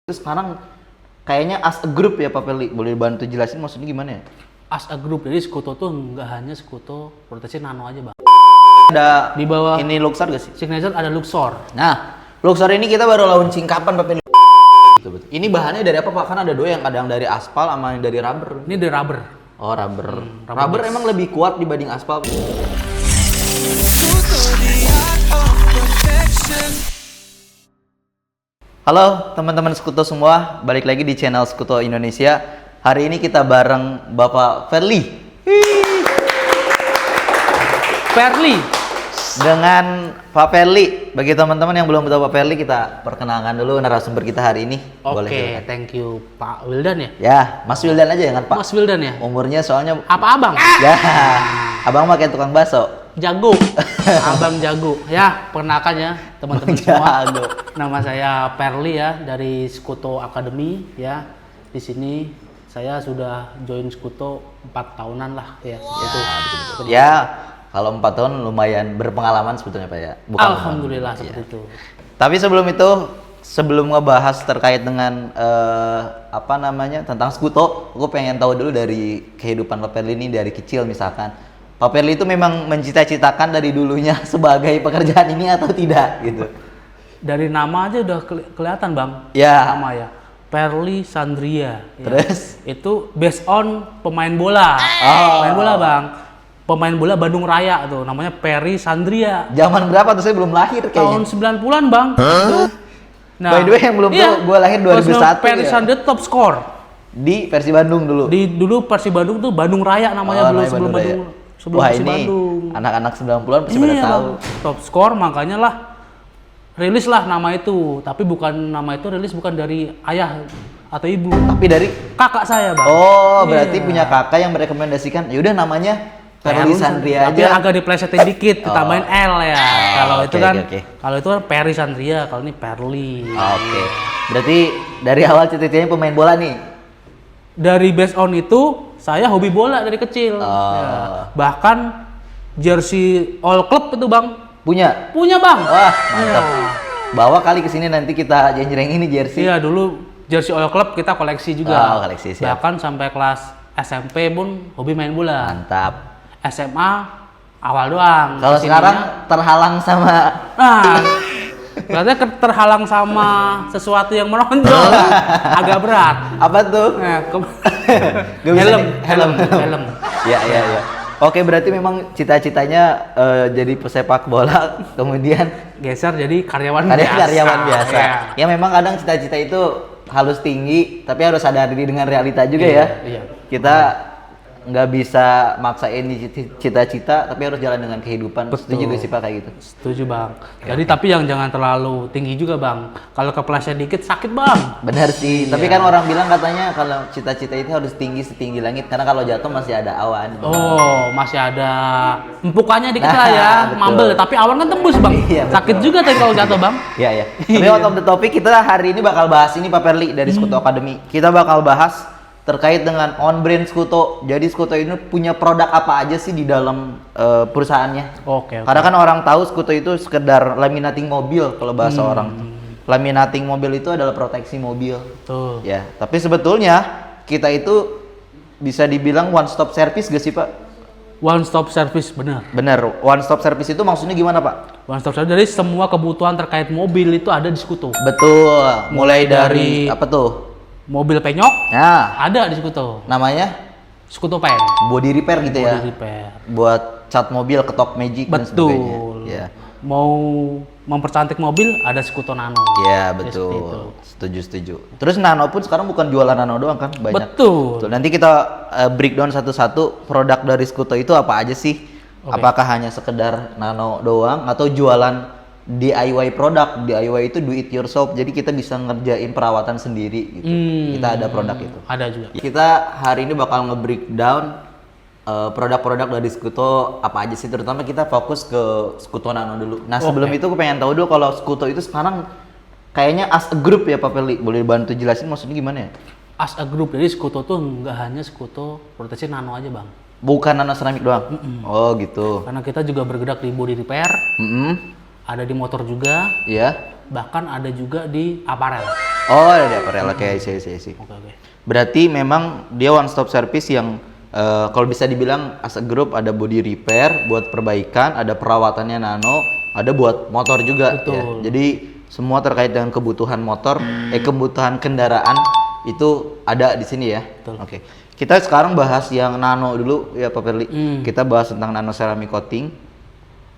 Terus sekarang kayaknya as a group ya Pak Feli, boleh bantu jelasin maksudnya gimana ya? As a group, jadi Sekuto tuh nggak hanya Sekuto proteksi nano aja bang. Ada Di bawah ini Luxor gak sih? signature ada Luxor. Nah, Luxor ini kita baru launching kapan Pak Feli? Betul. Ini bahannya dari apa Pak? Kan ada dua yang kadang dari aspal sama yang dari rubber. Ini dari rubber. Oh rubber. rubber Rubber mix. emang lebih kuat dibanding aspal. Halo teman-teman Sekuto semua, balik lagi di channel Sekuto Indonesia. Hari ini kita bareng Bapak Ferli. Fairly. Dengan Pak Ferli. Bagi teman-teman yang belum tahu Pak Ferli, kita perkenalkan dulu narasumber kita hari ini. Boleh Oke, silakan. thank you Pak Wildan ya. Ya, Mas Wildan aja jangan Pak. Mas Wildan ya. Umurnya soalnya Apa abang? ya. Abang mah kayak tukang bakso. Jago. Abang jago. Ya, perkenalkan ya teman-teman semua. Jago. Nama saya Fairly ya dari Sekuto Academy ya. Di sini saya sudah join Sekuto 4 tahunan lah ya. Itu. Ya, kalau 4 tahun lumayan berpengalaman sebetulnya Pak ya. Alhamdulillah Iya. seperti itu. Tapi sebelum itu, sebelum ngebahas terkait dengan apa namanya tentang Sekuto, aku pengen tahu dulu dari kehidupan Pak Ferli ini dari kecil misalkan. Pak Ferli itu memang mencita-citakan dari dulunya sebagai pekerjaan ini atau tidak gitu? Dari nama aja udah kelihatan bang. Ya. Nama ya. Fairly Sandria. Ya. Terus? Itu based on pemain bola. Oh. Pemain bola bang. Pemain bola Bandung Raya tuh. Namanya Perry Sandria. Zaman berapa tuh saya belum lahir Tahun kayaknya. 90-an bang. Tuh. By the way yang belum tahu, gua lahir 2001 Perry ya. Sandria top score. Di versi Bandung dulu. Dulu Persi Bandung tuh Bandung Raya namanya, namanya sebelum Bandung Raya. Bandung. Sebelum Wah Persi ini Bandung. anak-anak 90-an pasti pada Iya, tahu. Bang. Top score makanya lah rilis lah nama itu, tapi bukan nama itu rilis bukan dari ayah atau ibu, Tapi dari kakak saya bang. oh berarti Iya. punya kakak yang merekomendasikan. Yaudah namanya Ferli Sandria tapi aja. agak diplesetin dikit, ditambahin L ya. Kalau oke, itu kan, oke. kalau itu kan Perry Sandria, kalau ini Perli. Oke. Berarti dari awal cita-citanya pemain bola nih. Dari based on itu, saya hobi bola dari kecil. Oh. Ya. Bahkan jersey all club itu bang, Punya. punya bang. Wah, mantap. Iya. Bawa kali ke sini nanti kita jenjreng ini jersey. Iya dulu jersey all club kita koleksi juga. Oh, koleksi, siap. Bahkan sampai kelas SMP pun hobi main bola. Mantap. SMA awal doang. Kalau Kesininya- sekarang terhalang sama nah, berarti terhalang sama sesuatu yang menonjol, agak berat. apa tuh? Nah, Gak bisa helm, nih. helm. Ya, ya, ya. Oke, berarti memang cita-citanya jadi pesepak bola, kemudian Geser jadi karyawan karyawan biasa. Ya. Ya memang kadang cita-cita itu harus tinggi, tapi harus sadar diri dengan realita juga ya. Iya. Kita nggak bisa maksain cita-cita, tapi harus jalan dengan kehidupan. Betul. Setuju gak sih Pak kayak gitu? Setuju bang. Jadi tapi yang jangan terlalu tinggi juga bang. Kalau kepleset dikit sakit bang. Benar sih, tapi kan orang bilang katanya kalau cita-cita itu harus tinggi setinggi langit, karena kalau jatuh masih ada awan. Oh, masih ada empukannya dikit Nah, lah ya, betul. mambel. Tapi awan kan tembus bang. Iya, betul. Sakit juga tapi kalau jatuh bang. Iya, ya. Tapi out of the topic, kita hari ini bakal bahas ini Pak Ferli dari Sekuto Academy. Kita bakal bahas terkait dengan on brand Sekuto. Jadi Sekuto ini punya produk apa aja sih di dalam perusahaannya? Oke. Karena kan orang tahu Sekuto itu sekedar laminating mobil kalau bahasa orang. Laminating mobil itu adalah proteksi mobil. Tuh. Ya, tapi sebetulnya kita itu bisa dibilang one stop service gak sih Pak? One stop service benar. Bener, one stop service itu maksudnya gimana Pak? One stop service dari semua kebutuhan terkait mobil itu ada di Sekuto. Betul, mulai dari apa tuh? Mobil penyok Nah, ada di Sekuto. namanya Sekuto Pen. body repair gitu ya? Body repair. Buat cat mobil, ketok magic dan Betul. sebagainya. Ya. Mau mempercantik mobil ada Sekuto Nano. Ya, Seperti itu. betul. Setuju. Terus Nano pun sekarang bukan jualan Nano doang kan, banyak. Betul. Betul. Nanti kita breakdown satu-satu produk dari Sekuto itu apa aja sih? Oke. Apakah hanya sekedar Nano doang atau jualan DIY produk? DIY itu do it yourself. Jadi kita bisa ngerjain perawatan sendiri gitu. Kita ada produk itu. Ada juga. Kita hari ini bakal nge-breakdown produk-produk dari Sekuto apa aja sih, terutama kita fokus ke Sekuto Nano dulu. Nah sebelum itu aku pengen tahu dulu kalau Sekuto itu sekarang kayaknya as a group ya Pak Ferli, boleh bantu jelasin maksudnya gimana ya? As a group, jadi Sekuto tuh nggak hanya Sekuto proteksi nano aja bang. Bukan nano seramik doang? Oh gitu. Karena kita juga bergerak di body repair, Mm-mm. ada di motor juga, Iya. bahkan ada juga di aparel. Oh, ada di aparel. Oke, sih. Oke. Berarti memang dia one stop service yang kalau bisa dibilang as a group ada body repair buat perbaikan, ada perawatannya nano, ada buat motor juga. Betul. Ya. Jadi semua terkait dengan kebutuhan motor, kebutuhan kendaraan itu ada di sini ya. Betul. Oke. Kita sekarang bahas yang nano dulu ya Pak Perli. Kita bahas tentang nano ceramic coating.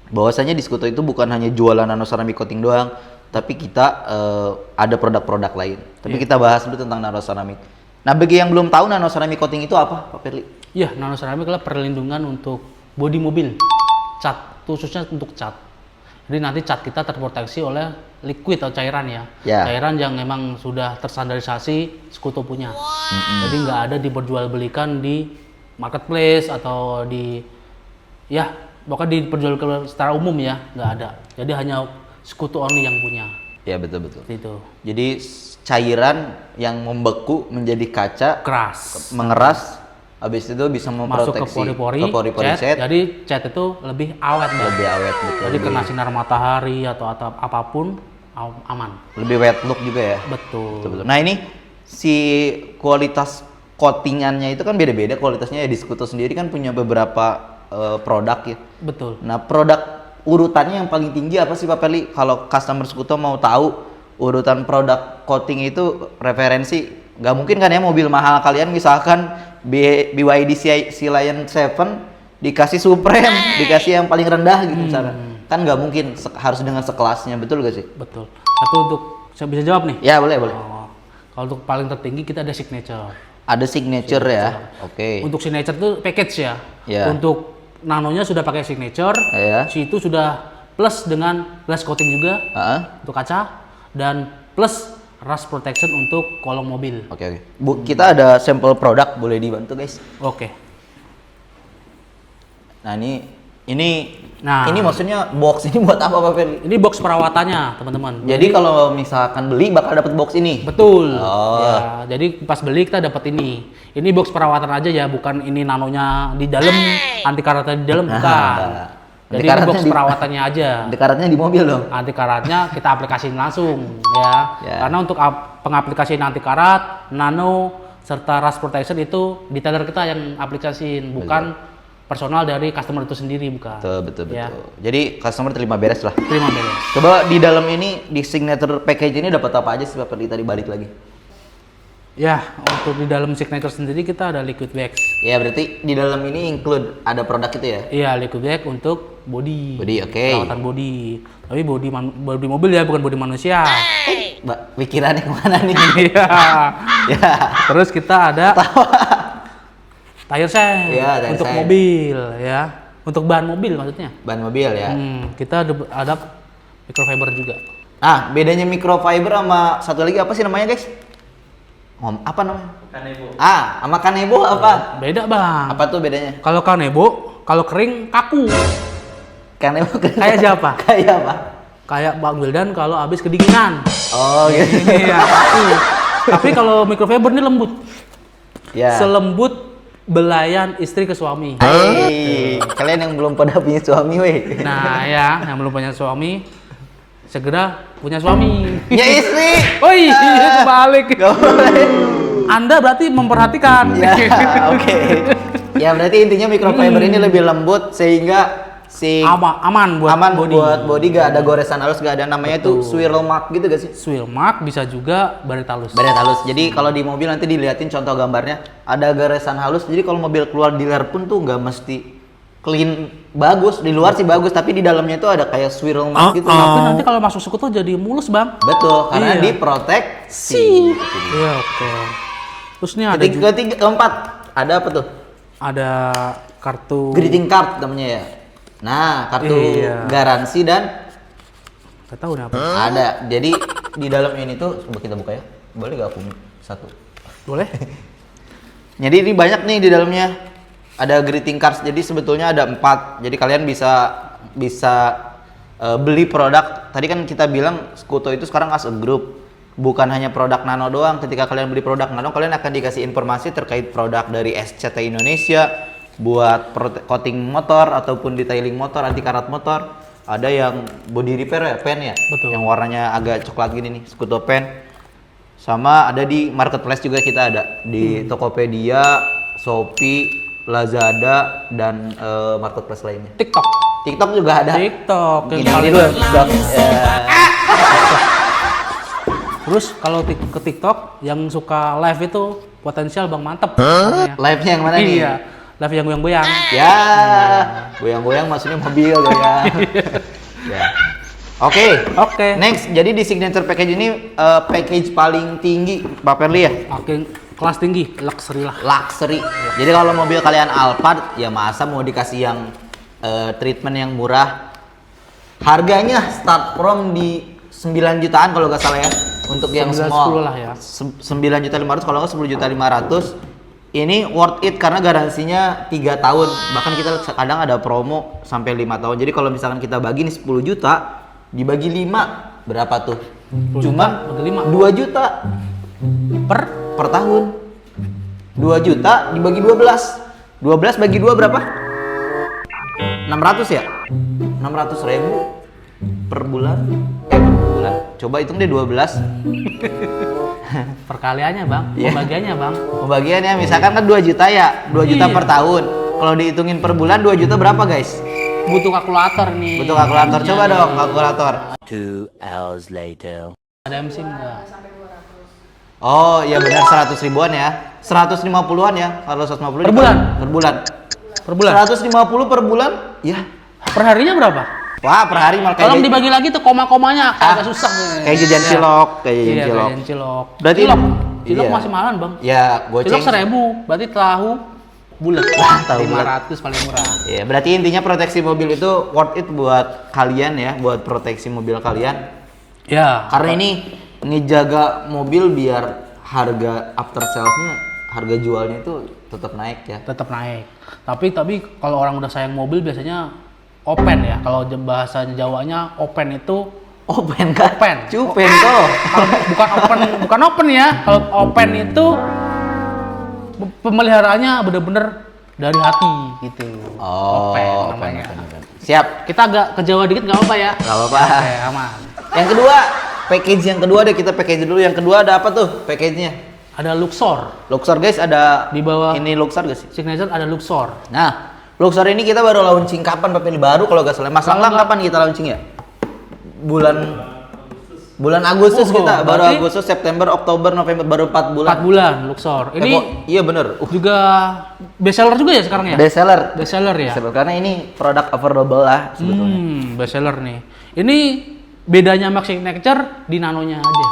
Bahwasanya di Skuto itu bukan hanya jualan nano ceramic coating doang, tapi kita ada produk-produk lain. Tapi kita bahas dulu tentang nano ceramic. Nah, bagi yang belum tahu nano ceramic coating itu apa, Pak Perli? Ya, nano ceramic adalah perlindungan untuk bodi mobil, cat, khususnya untuk cat. Jadi nanti cat kita terproteksi oleh liquid atau cairan ya. Cairan yang memang sudah terstandarisasi Skuto punya. Jadi nggak ada diperjualbelikan di marketplace atau di bahkan diperjualbelikan secara umum ya, nggak ada. Jadi hanya Skuto only yang punya. Ya, betul. Gitu. Jadi cairan yang membeku menjadi kaca, Keras. mengeras, habis itu bisa Masuk memproteksi ke pori-pori, cat. Jadi cat itu lebih awet, Bang. Lebih awet, betul. Jadi kena sinar matahari atau apapun aman. Lebih wet look juga ya. Betul. Nah, ini si kualitas coatingannya itu kan beda-beda kualitasnya ya. Di Skuto sendiri kan punya beberapa produk ya. Betul. Nah, produk urutannya yang paling tinggi apa sih Pak Perli? Kalau customer Skuto mau tahu urutan produk coating itu referensi, nggak mungkin kan ya mobil mahal kalian misalkan BYD Sea Lion 7 dikasih Supreme, dikasih yang paling rendah gitu misalkan. Kan nggak mungkin, harus dengan sekelasnya, betul gak sih? Betul. Tapi untuk saya bisa jawab nih. Ya, boleh. Oh, kalau untuk paling tertinggi kita ada signature. Ada signature ya. Oke. Untuk signature itu package ya. Ya. Untuk nanonya sudah pakai signature. Ya. Si itu sudah plus dengan glass coating juga untuk kaca dan plus rust protection untuk kolong mobil. Oke. Bu, kita ada sampel produk, boleh dibantu guys. Oke. Nah, ini Nah, maksudnya box ini buat apa Pak Ferli? ini box perawatannya, teman-teman. Jadi kalau misalkan beli bakal dapat box ini. Betul. Oh. Ya, jadi pas beli kita dapat ini. Ini box perawatan aja ya, bukan ini nanonya di dalam, anti karatnya di dalam, bukan. Jadi ini box perawatannya aja. Anti karatnya di mobil dong. Anti karatnya kita aplikasiin langsung ya. Karena untuk pengaplikasian anti karat, nano serta rust protection itu detailer kita yang aplikasiin, bukan personal dari customer itu sendiri, bukan. Betul. Ya. Jadi customer terima beres lah. Terima beres. Coba di dalam ini, di signature package ini dapat apa aja sih Pak Ferli, tadi balik lagi? Ya, untuk di dalam signature sendiri kita ada liquid wax. Ya, berarti di dalam ini include ada produk itu ya? Iya, liquid wax untuk body. Body, oke. Perawatan body. Tapi body mobil ya, bukan body manusia. Mbak, pikirannya kemana nih? Iya. Ya. Terus kita ada tire shine Iya, tire untuk shine. mobil ya. Untuk bahan mobil maksudnya. Ban mobil ya. Kita ada microfiber juga. Ah, bedanya microfiber sama satu lagi apa sih namanya guys? Apa namanya? Kanebo. Sama Kanebo apa? Beda, Bang. Apa tuh bedanya? Kalau kanebo, kalau kering kaku. Kanebo Kayak siapa? Kayak apa? Kayak Bang Wildan kalau habis kedinginan. Oh gitu. Iya, kaku. Tapi kalau microfiber ini lembut. Ya. Selembut belayan istri ke suami. Hey, kalian yang belum pada punya suami weh. Nah ya, yang belum punya suami, segera punya suami. Ya istri. Oh iya, kebalik. Gak boleh. Anda berarti memperhatikan. Ya, oke. Ya berarti intinya microfiber ini lebih lembut sehingga aman buat body. buat body, gak ada goresan halus, gak ada namanya itu swirl mark gitu gak sih? Swirl mark bisa juga baret halus. Baret halus. Jadi kalau di mobil nanti dilihatin contoh gambarnya ada goresan halus. Jadi kalau mobil keluar dealer pun tuh nggak mesti clean bagus, di luar sih bagus, tapi di dalamnya itu ada kayak swirl mark gitu. Tapi nanti kalau masuk Skuto jadi mulus, Bang. Betul, karena Iya. diproteksi. Iya, oke. Terus ini ada juga, Keempat, ada apa tuh? ada kartu Greeting card namanya ya. Nah, kartu Iya. garansi dan nggak tahu nih apa. ada. Jadi di dalam ini tuh coba kita buka ya. Boleh gak aku satu? Boleh? Jadi ini banyak nih di dalamnya. Ada greeting cards. Jadi sebetulnya ada 4. Jadi kalian bisa beli produk. Tadi kan kita bilang Skuto itu sekarang as a group. Bukan hanya produk nano doang. Ketika kalian beli produk nano, kalian akan dikasih informasi terkait produk dari SCT Indonesia buat coating motor ataupun detailing motor, anti karat motor. ada yang body repair ya, pen ya. Betul. Yang warnanya agak coklat gini nih, Skuto pen. Sama ada di marketplace juga kita ada di Tokopedia, Shopee, Lazada dan marketplace lainnya. TikTok juga ada. TikTok yang Gini paling dulu. TikTok. Terus kalau ke TikTok yang suka live itu potensial Bang, mantep. Orangnya. Live-nya yang mana nih? Iya, live yang goyang-goyang. Ya, goyang-goyang maksudnya mobil goyang. Ya. Oke. Next, jadi di signature package ini package paling tinggi Pak Perli ya? Oke, kelas tinggi, luxury lah. Luxury. Jadi kalau mobil kalian Alphard, ya masa mau dikasih yang treatment yang murah. Harganya start from di 9 jutaan kalau nggak salah ya. Untuk yang 9, small 10 lah ya. 9.500.000, kalau nggak 10.500.000. Ini worth it karena garansinya 3 tahun. Bahkan kita kadang ada promo sampai 5 tahun. Jadi kalau misalkan kita bagi nih 10 juta dibagi 5 berapa tuh? 10 Cuma juta bagi 5. 2 juta per tahun. 2 juta dibagi 12. 12 bagi 2 berapa? 600 ya? 600.000 per bulan. Per bulan. Coba hitung deh 12. Perkaliannya Bang, Iya. pembagiannya Bang. Pembagiannya misalkan kan 2 juta ya, 2 juta Iya. per tahun. Kalau dihitungin per bulan 2 juta berapa guys? Butuh kalkulator nih. Butuh kalkulator, coba dong kalkulator. 2 hours later. Ada MC enggak? Oh iya benar 100 ribuan ya. 150-an ya, kalau 150 Per bulan? Per bulan. Per bulan. 150 per bulan? Ya. Per harinya berapa? Wah, per hari malah Tolong dibagi lagi tuh koma-komanya, agak susah nih. kayak jajan Iya. cilok, kayak jajan Iya, cilok. jajan cilok. Berarti cilok iya. masih mahalan Bang. Ya, goceng. Cilok 1.000, berarti tahu bulat. Tahu bulat. 500 paling murah. Iya, berarti intinya proteksi mobil itu worth it buat kalian ya, buat proteksi mobil kalian. Ya. Karena ini ngejaga mobil biar harga after sales-nya, harga jualnya itu tetap naik ya. Tetap naik. Tapi kalau orang udah sayang mobil biasanya open ya. Kalau bahasa Jawanya open itu Open kan? Open. Cupen tuh. bukan open ya. Kalau open itu pemeliharaannya bener-bener dari hati gitu. Oh, Open namanya. open. Siap. Kita agak ke Jawa dikit nggak apa ya? Gak apa-apa. Oke, aman. Yang kedua, package yang kedua deh, kita package dulu. Yang kedua ada apa tuh package-nya? Ada Luxor. Luxor guys, ada Di bawah. ini Luxor gak sih? Signature ada Luxor. Nah, Luxor ini kita baru launching kapan Pak Peli? Baru kalau gak salah. Mas Lang kapan kita launching ya? Bulan Agustus Oh, kita. Baru berarti- Agustus, September, Oktober, November, baru 4 bulan. 4 bulan Luxor. Ini Iya bener. juga best seller juga ya sekarang ya? Best seller. Best seller ya? Karena ini produk affordable lah sebetulnya. Best seller nih. Ini bedanya Max Signature di nanonya aja.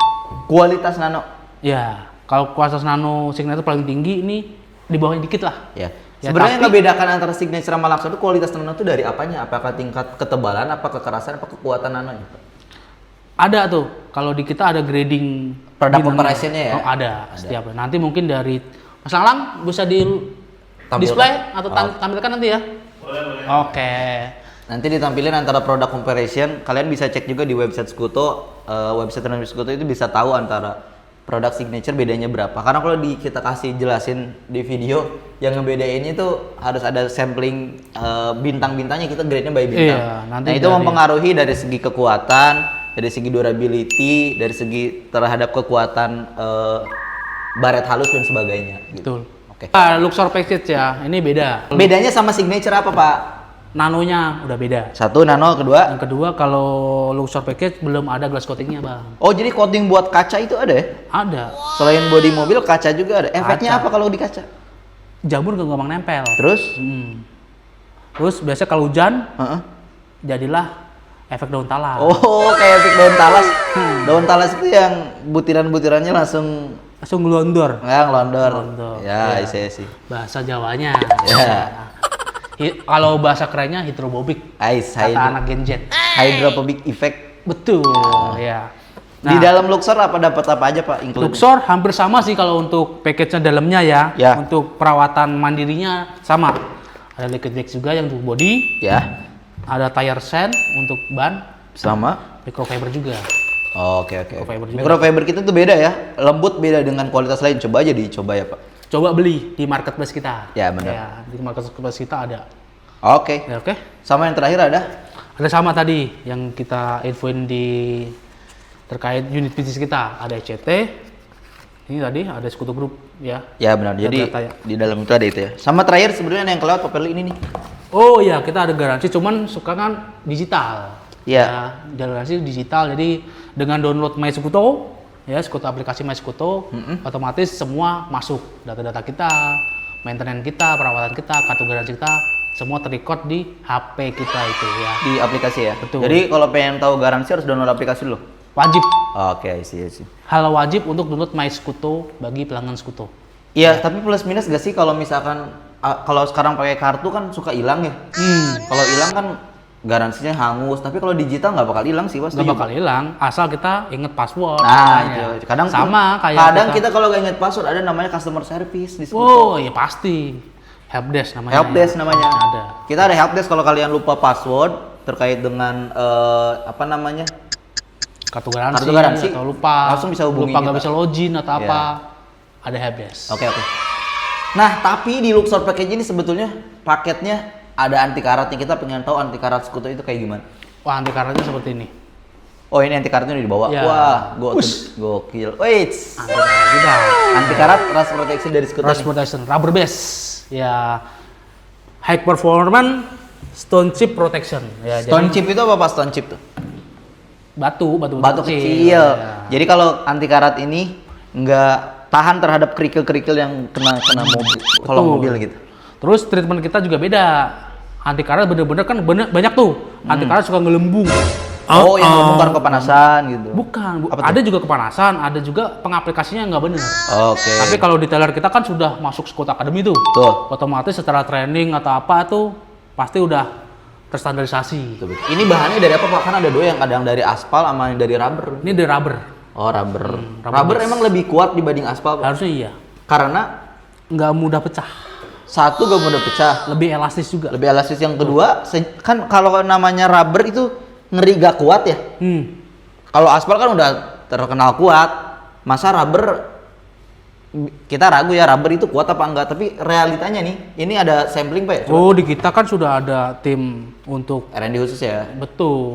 Kualitas nano. Ya, kalau kualitas nano Signature paling tinggi, ini di bawahnya dikit lah. Ya. Ya, Sebenarnya tapi- yang membedakan antara signature sama Luxor itu kualitas nano itu dari apanya? Apakah tingkat ketebalan, apa kekerasan, apa kekuatan nanonya? Ada tuh, kalau di kita ada grading Product di nano. comparison-nya ya? Oh, ada, setiap. Nanti mungkin dari Mas Lang bisa di Tampilkan. display atau Oh. tampilkan nanti ya? Boleh. Oke. Nanti ditampilin antara product comparison. Kalian bisa cek juga di website Skuto, website Renault Skuto itu bisa tahu antara produk signature bedanya berapa. Karena kalau kita kasih jelasin di video, yang ngebedainnya tuh harus ada sampling bintang-bintangnya, kita grade-nya by bintang. Iya, nanti Nah itu dari- mempengaruhi dari segi kekuatan, dari segi durability, dari segi terhadap kekuatan baret halus dan sebagainya. Gitu. Betul. Oke. Luxor package ya, ini beda. Bedanya sama signature apa Pak? Nanonya udah beda. Satu nano, kedua. Yang kedua kalau Luxor package belum ada glass coatingnya Bang. Oh jadi coating buat kaca itu ada ya? Ada. Selain body mobil, kaca juga ada. Efeknya Kaca. apa kalau di kaca? Jamur gak gampang nempel. Terus? Terus biasanya kalau hujan Heeh. jadilah efek daun talas. Oh, kayak efek daun talas. Daun talas itu yang butiran-butirannya langsung Langsung ngelondor. ngelondor. Ngelondor. Ya, Iya. iya sih. Bahasa Jawanya. Ya. Kalau bahasa kerennya hidrobobik. Ice, Kata anak Gen Z. hydrophobic effect. Betul, ya. Di dalam Luxor dapat apa aja Pak? Include? Luxor hampir sama sih kalau untuk package-nya dalamnya ya. Ya. Untuk perawatan mandirinya sama. Ada liquid wax juga yang untuk body, Ya, ada tire sand untuk ban, sama. microfiber juga. Oh, oke. Microfiber juga. Microfiber kita tuh beda ya. Lembut beda dengan kualitas lain. Coba aja dicoba ya Pak. Coba beli di marketplace kita. Ya, benar. Ya, di marketplace kita ada. Oke. Ya, oke. Sama yang terakhir ada? Ada sama tadi yang kita infoin di terkait unit bisnis kita. Ada ECT, ini tadi ada Sekutu Group ya. Ya benar. Jadi Data ya. di dalam itu ada itu ya. Sama terakhir sebenarnya yang kelewat Paperly ini nih. Oh iya, kita ada garansi, cuman suka kan digital. Iya. Ya, garansi digital. Jadi dengan download My Sekutu, ya Sekutu aplikasi My Sekutu, otomatis semua masuk data-data kita, maintenance kita, perawatan kita, kartu garansi kita, semua terrecord di HP kita itu ya. Di aplikasi ya. Betul. Jadi kalau pengen tahu garansi harus download aplikasi dulu. Wajib. Oke, I see. Hal wajib untuk download My Sekutu bagi pelanggan Sekutu. Iya, tapi plus minus gak sih kalau misalkan kalau sekarang pakai kartu kan suka hilang ya. Kalau hilang kan garansinya hangus, tapi kalau digital nggak bakal hilang sih, pasti. Nggak bakal hilang, asal kita inget password. Nah, katanya. itu. Kadang sama kayak kadang kita kalau nggak inget password ada namanya customer service di Sekutu. Oh, ya pasti. Helpdesk namanya. Helpdesk namanya. Ada. Kita ada helpdesk kalau kalian lupa password terkait dengan apa namanya? Kartu garansi atau lupa. Langsung bisa hubungi lupa nggak kita. bisa login atau Iya. apa. Ada helpdesk. Oke. Nah, tapi di Luxor Package ini sebetulnya paketnya ada anti karatnya. Kita pengen tahu anti karat Sekutu itu kayak gimana. Wah, anti karatnya seperti ini. Oh, ini anti karatnya udah dibawa. Ya. Wah, gokil. Wait. Anti karat juga. Anti karat rust protection dari Sekutu. Rust protection, rubber base. Ya. High performance stone chip protection. Ya, Stone jadi chip itu apa Stone chip tuh? batu Kecil. Ya. Jadi kalau anti karat ini nggak tahan terhadap kerikil-kerikil yang kena mobil, kolong mobil gitu. Terus treatment kita juga beda. Anti karat bener-bener kan banyak tuh. Anti karat suka ngelembung. Oh, yang membongkar kepanasan gitu. Bukan, Apa tuh? ada juga kepanasan, ada juga pengaplikasinya nggak bener. Oke. Tapi kalau detailer kita kan sudah masuk Sekutu Academy tuh. Tuh. Otomatis setelah training atau apa tuh pasti udah terstandarisasi. Ini bahannya dari apa Pak? Kan ada dua yang kadang dari aspal sama yang dari rubber. Ini dari rubber. Oh, rubber. rubber Rubber base. emang lebih kuat dibanding aspal, Pak? Harusnya iya. Karena Nggak mudah pecah. satu gak mudah pecah, Lebih elastis juga. lebih elastis. Yang kedua, kan kalau namanya rubber itu ngeri gak kuat ya. Kalau aspal kan udah terkenal kuat. Masa rubber kita ragu ya rubber itu kuat apa enggak, tapi realitanya nih, ini ada sampling Pak ya? Coba. Oh, di kita kan sudah ada tim untuk R&D khusus ya. betul.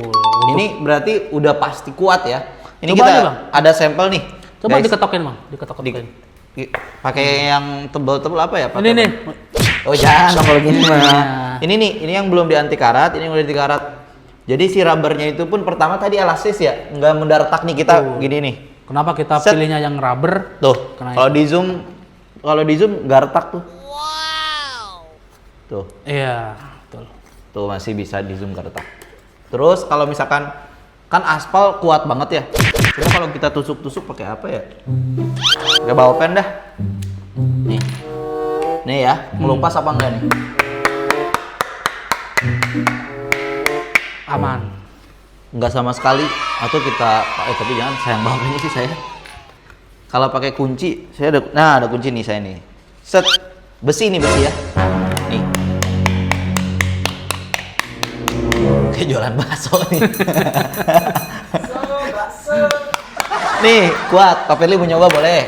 Ini berarti udah pasti kuat ya. Ini Coba kita aja, Bang. ada sampel nih. Coba guys. diketokin, Bang. Diketokin. Pakai yang tebel-tebel apa ya? Pakai Ini nih. apa? Oh jangan dong kalau gini mah. Iya. Ini nih, ini yang belum di anti karat, ini yang udah di karat. Jadi si rubbernya itu pun pertama tadi elastis ya, nggak mudah retak nih kita gini nih. Kenapa kita Set. pilihnya yang rubber? Tuh, Karena kalau di zoom nggak retak tuh. Tuh, Iya, betul. tuh masih bisa di zoom nggak retak. Terus kalau misalkan kan aspal kuat banget ya. Coba kalau kita tusuk-tusuk pakai apa ya? Pakai balpen dah. Nih. Nih ya, ngelupas apa enggak nih? Aman. Enggak sama sekali. Atau kita tapi jangan, sayang banget sih saya. Kalau pakai kunci, saya ada kunci nih saya nih. Set. Besi nih, besi ya. Nih. Kayak jualan bakso nih. Nih, kuat. Kak Firly mau nyoba boleh?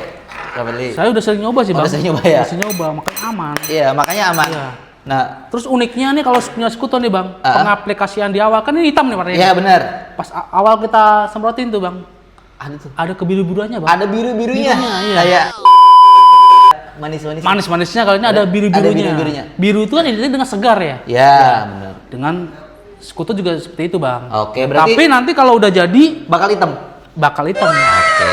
Kak Firly. Saya udah sering nyoba sih, Bang. Udah sering nyoba ya? Udah sering nyoba, makanya aman. Iya, makanya aman. Iya. Nah, Terus uniknya nih kalau punya Sekutu nih, Bang, pengaplikasian di awal kan ini hitam nih warnanya. iya benar. Pas awal kita semprotin tuh, Bang, Ada tuh. ada kebiru-biruannya, Bang. Ada biru-birunya. Birunya, iya. Kayak manis-manis. Manis-manisnya kalau ini ada biru-birunya. Ada biru-birunya. Biru itu kan identik dengan segar ya. Ya, benar. Dengan Sekutu juga seperti itu, Bang. Oke, berarti Tapi nanti kalau udah jadi bakal hitam. bakal hitam. Oke.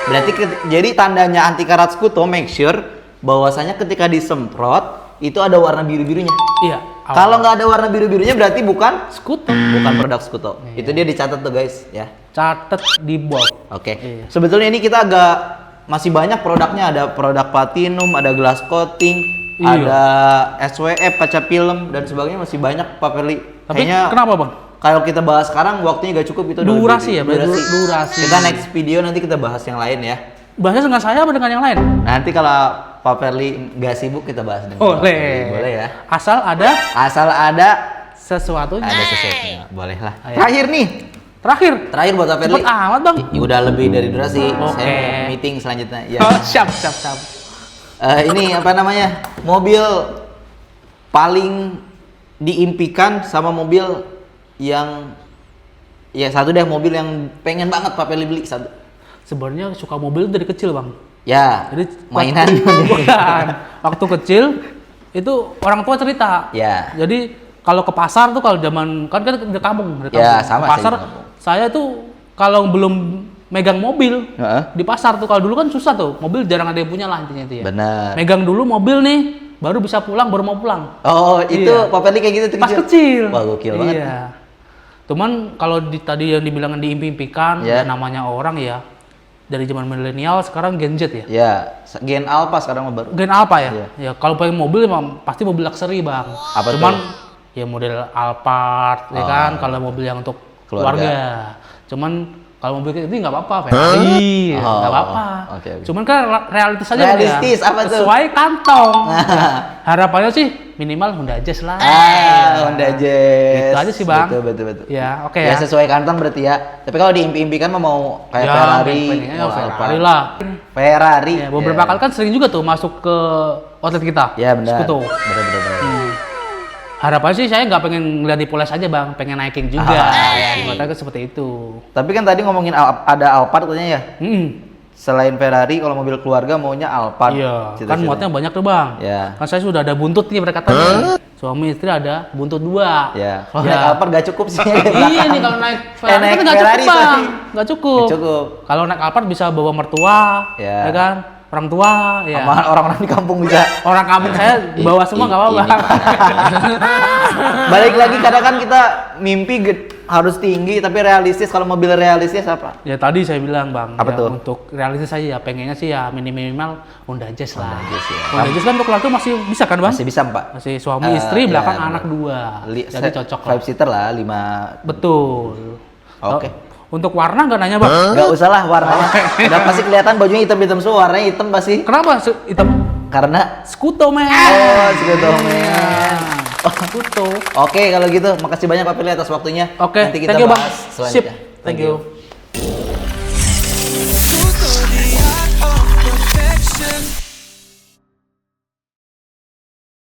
Berarti jadi tandanya anti karat Sekutu make sure bahwasanya ketika disemprot itu ada warna biru-birunya. Iya. Kalau nggak ada warna biru-birunya berarti bukan Sekutu, produk Sekutu. Itu dia dicatat tuh guys ya. catet di bold. Oke. Iya. Sebetulnya ini kita agak masih banyak produknya, ada produk platinum, ada glass coating, Iya. ada SWF, kaca film dan sebagainya, masih banyak Pak Firly. Tapi Kayaknya kenapa, Bang? kalau kita bahas sekarang waktunya gak cukup, itu udah Durasi lebih- ya, berarti durasi. Kita next video nanti kita bahas yang lain ya. Bahasnya dengan saya apa dengan yang lain? Nanti kalau Pak Firly nggak sibuk kita bahas dengan Pak Firly. Boleh. Boleh ya. Asal ada Asal ada sesuatunya. sesuatunya. Boleh lah. Ayo. Terakhir nih. Terakhir. Buat Pak Firly. Cepet amat, Bang. Ya, udah lebih dari durasi. Oke. Saya meeting selanjutnya. Ya. Oh, siap. Ini apa namanya? Mobil paling diimpikan sama mobil yang ya satu deh mobil yang pengen banget Pak Perli beli satu. Sebenarnya suka mobil dari kecil bang. Ya, Jadi mainan. bukan. Waktu kecil itu orang tua cerita. Ya. Jadi kalau ke pasar tuh kalau zaman kan di kampung, Ya, sama ke pasar saya di kampung. saya tuh kalau belum megang mobil Heeh. di pasar tuh kalau dulu kan susah tuh mobil jarang ada yang punya lah intinya itu ya. Benar. Megang dulu mobil nih baru bisa pulang baru mau pulang. Oh, itu Iya. Pak Perli kayak gitu tuh Pas kecil. Wah, gokil banget. Iya. Cuman kalau tadi yang dibilang diimpi-impikan Ya. ya namanya orang ya dari zaman milenial sekarang Gen Z ya. Ya, Gen Alpha sekarang mah baru. Gen apa ya? Iya. Ya kalau pengen mobil emang pasti mobil luxury bang. Apa Cuman tuh? ya model Alphard ya Oh. kan kalau mobil yang untuk Keluarga. keluarga. Cuman kalau mobil ini nggak apa-apa, Ferrari Oh, nggak apa-apa. oke, oke. Cuman kan realistis aja Bang, Realistis, ya. apa tuh? Sesuai kantong. Harapannya sih minimal Honda Jazz lah. Honda Jazz. Gitu aja sih, Bang. Betul. Ya oke Ya ya. sesuai kantong berarti ya. Tapi kalau diimpi-impikan mah mau kayak Ya, Ferrari, pengennya mau Ferrari Alphard. lah. Ferrari. Ya, beberapa kali kan sering juga tuh masuk ke outlet kita. Ya benar. Skuto. Benar. Harapannya sih saya nggak pengen ngeliat di Poles aja bang, pengen naikin juga. iya. Sementara kan seperti itu. Tapi kan tadi ngomongin ada Alphard katanya ya. Selain Ferrari kalau mobil keluarga maunya Alphard. Iya, Cita-citanya. kan muatnya banyak tuh bang. Ya. Kan saya sudah ada buntut nih mereka katanya. Suami istri ada buntut 2. Ya. Kalau Ya. naik Alphard gak cukup sih. Iya nih kalau naik Ferrari naik kan nggak Ferrari, cukup bang, sorry. nggak cukup. Nggak cukup. Kalau naik Alphard bisa bawa mertua, Ya. ya kan, orang tua, ya. Sama orang-orang di kampung bisa. Orang kampung saya bawa semua nggak apa-apa. Balik lagi kadang kan kita mimpi harus tinggi tapi realistis. Kalau mobil realistis apa? Ya tadi saya bilang bang, Apa ya, tuh? untuk realistis saja ya pengennya sih ya minimal Honda Jazz lah. Honda Jazz ya. Honda Jazz kan untuk keluarga masih bisa kan bang? Masih bisa Pak. Masih suami istri belakang ya, anak 2, jadi cocok lah. 5 seater lah, 5. Betul. Oke. Untuk warna nggak nanya bang? Gak usah lah warnanya. Udah pasti kelihatan bajunya hitam-hitam semua, warnanya hitam pasti. Kenapa hitam? Karena Skuto men. oh, Skuto men. Skuto. Oke, kalau gitu makasih banyak Pak Firly atas waktunya. Oke, Nanti kita thank you bang. bahas Sip. selanjutnya. Thank you.